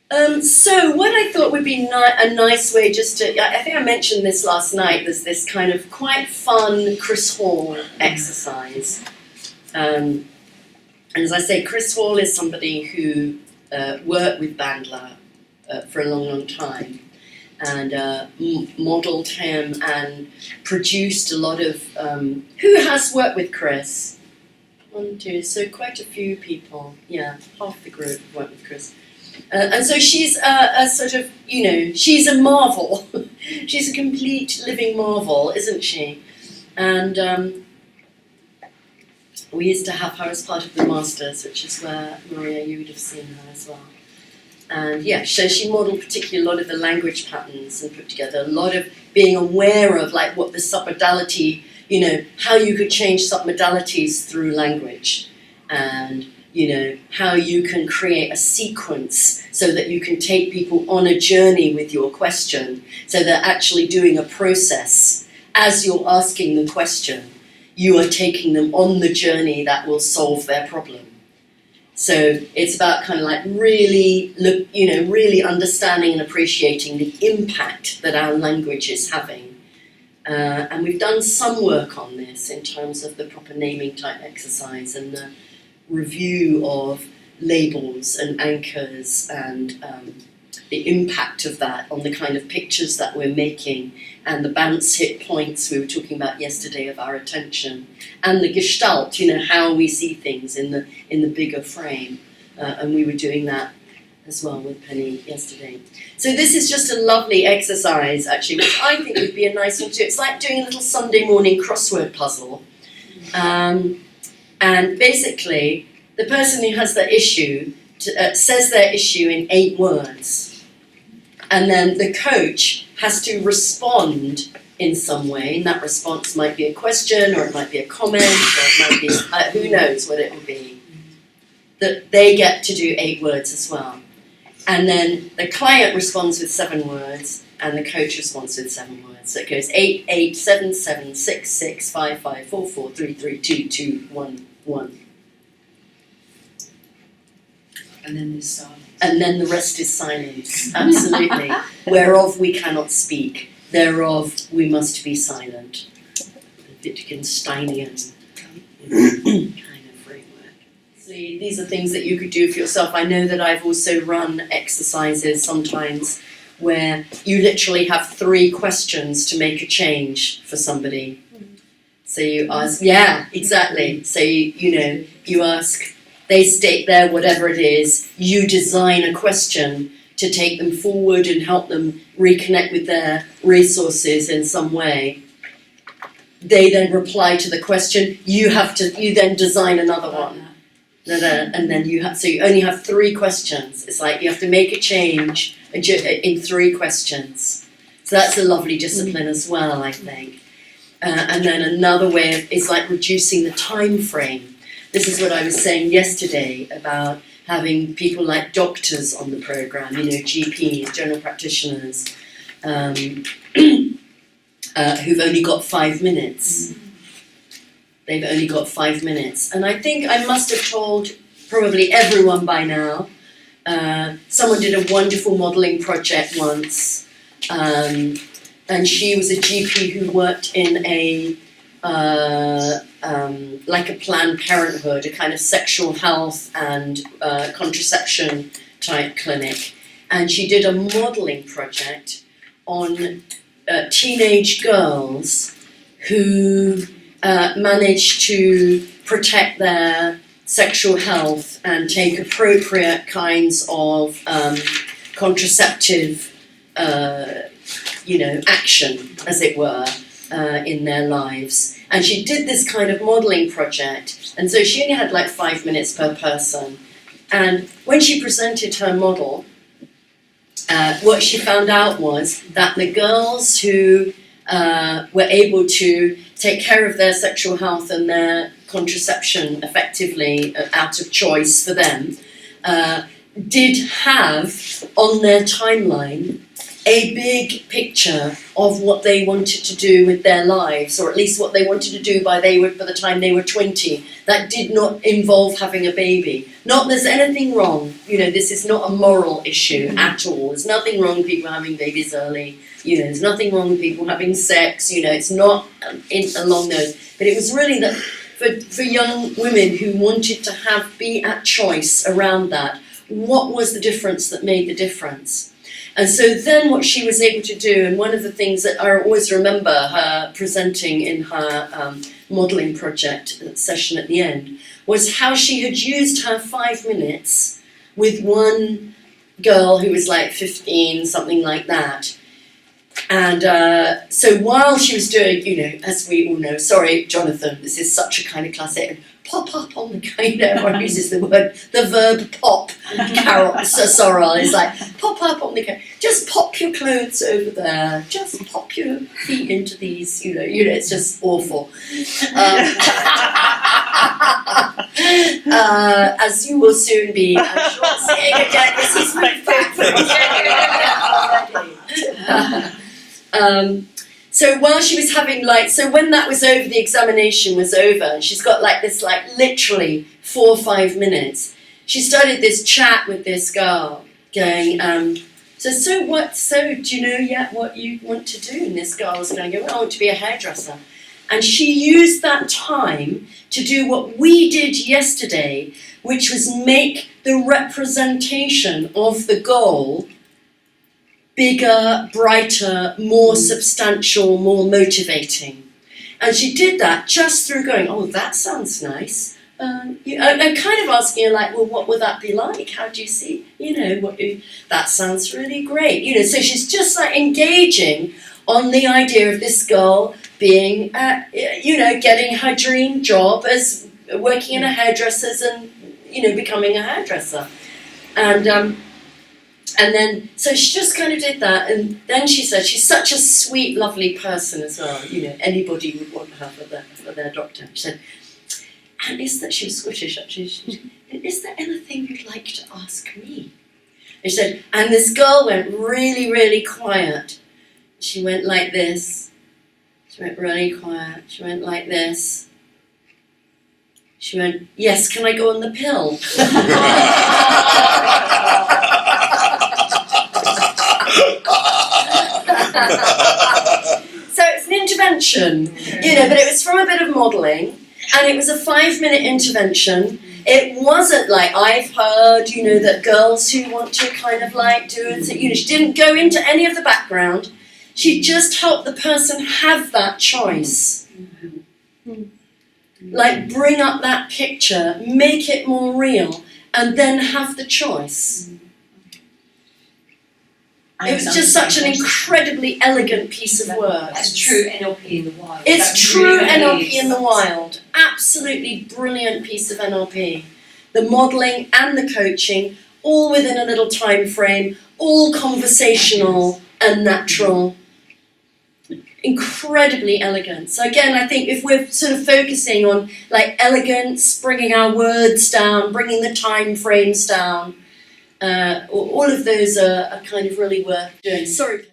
So what I thought would be a nice way just to, I think I mentioned this last night, there's this kind of quite fun Chris Hall exercise. And as I say, Chris Hall is somebody who worked with Bandler for a long, long time, and modelled him and produced a lot of, who has worked with Chris? 1, 2, so quite a few people, yeah, half the group have worked with Chris. And so she's a sort of, she's a marvel. She's a complete living marvel, isn't she? And we used to have her as part of the Masters, which is where, Maria, you would have seen her as well. And yeah, so she modelled particularly a lot of the language patterns and put together a lot of being aware of like what the submodality, how you could change submodalities through language, and how you can create a sequence so that you can take people on a journey with your question, so they're actually doing a process. As you're asking the question, you are taking them on the journey that will solve their problem. So it's about kind of like really understanding and appreciating the impact that our language is having. And we've done some work on this in terms of the proper naming type exercise and the review of labels and anchors and the impact of that on the kind of pictures that we're making and the bounce hit points we were talking about yesterday of our attention, and the gestalt, how we see things in the bigger frame, and we were doing that as well with Penny yesterday. So this is just a lovely exercise actually, which I think would be a nice one to do. It's like doing a little Sunday morning crossword puzzle. And basically, the person who has the issue says their issue in 8 words. And then the coach has to respond in some way. And that response might be a question, or it might be a comment, or it might be, who knows what it will be. That they get to do 8 words as well. And then the client responds with 7 words, and the coach responds with 7 words. So it goes 8, 8, 7, 7, 6, 6, 5, 5, 4, 4, 3, 3, 2, 2, 1, 1. And then there's silence. And then the rest is silence, absolutely. Whereof we cannot speak, thereof we must be silent. The Wittgensteinian kind of framework. See, these are things that you could do for yourself. I know that I've also run exercises sometimes where you literally have 3 questions to make a change for somebody. So you ask, yeah, exactly. So you ask, they state there whatever it is, you design a question to take them forward and help them reconnect with their resources in some way. They then reply to the question, you then design another one. And then so you only have 3 questions. It's like you have to make a change in 3 questions. So that's a lovely discipline as well, I think. And then another way is like reducing the time frame. This is what I was saying yesterday about having people like doctors on the program, GPs, general practitioners, who've only got 5 minutes. They've only got 5 minutes. And I think I must have told probably everyone by now. Someone did a wonderful modelling project once, and she was a GP who worked in a like a Planned Parenthood, a kind of sexual health and contraception type clinic. And she did a modelling project on teenage girls who managed to protect their sexual health and take appropriate kinds of contraceptive, action, as it were, in their lives. And she did this kind of modelling project, and so she only had like 5 minutes per person. And when she presented her model, what she found out was that the girls who were able to take care of their sexual health and their contraception effectively out of choice for them, did have on their timeline a big picture of what they wanted to do with their lives, or at least what they wanted to do by the time they were 20. That did not involve having a baby. Not there's anything wrong. This is not a moral issue at all. There's nothing wrong with people having babies early. There's nothing wrong with people having sex. It's not along those. But it was really that for young women who wanted to be at choice around that, what was the difference that made the difference? And so then what she was able to do, and one of the things that I always remember her presenting in her modelling project session at the end, was how she had used her 5 minutes with one girl who was like 15, something like that. And so while she was doing, as we all know, sorry, Jonathan, this is such a kind of classic, pop up on the everyone uses the verb pop. Carol Sorrel is like, pop up on the just pop your clothes over there, just pop your feet into these, it's just awful. As you will soon be, I'm sure, seeing again, this is my So while she was having so when that was over, the examination was over, and she's got this literally 4 or 5 minutes, she started this chat with this girl, going, so do you know yet what you want to do? And this girl was going, well, I want to be a hairdresser. And she used that time to do what we did yesterday, which was make the representation of the goal bigger, brighter, more substantial, more motivating. And she did that just through going, oh, that sounds nice. And kind of asking her, well, what would that be like? How do you see, that sounds really great. So she's just engaging on the idea of this girl being, getting her dream job as working in a hairdresser's and, becoming a hairdresser. And then, so she just kind of did that, and then she said she's such a sweet, lovely person as well. Anybody would want her for their doctor. She said, and she was Scottish actually. She said, is there anything you'd like to ask me? And she said, and this girl went really, really quiet. She went like this. She went really quiet. She went like this. She went, yes, can I go on the pill? So it's an intervention, but it was from a bit of modelling, and it was a 5-minute intervention. It wasn't I've heard, that girls who want to kind of do it, she didn't go into any of the background. She just helped the person have that choice. Bring up that picture, make it more real, and then have the choice. It was just such an incredibly elegant piece of work. That's true NLP in the wild. It's true NLP in the wild. Absolutely brilliant piece of NLP. The modelling and the coaching, all within a little time frame, all conversational and natural. Incredibly elegant. So again, I think if we're sort of focusing on elegance, bringing our words down, bringing the time frames down, all of those are kind of really worth doing. Sorry.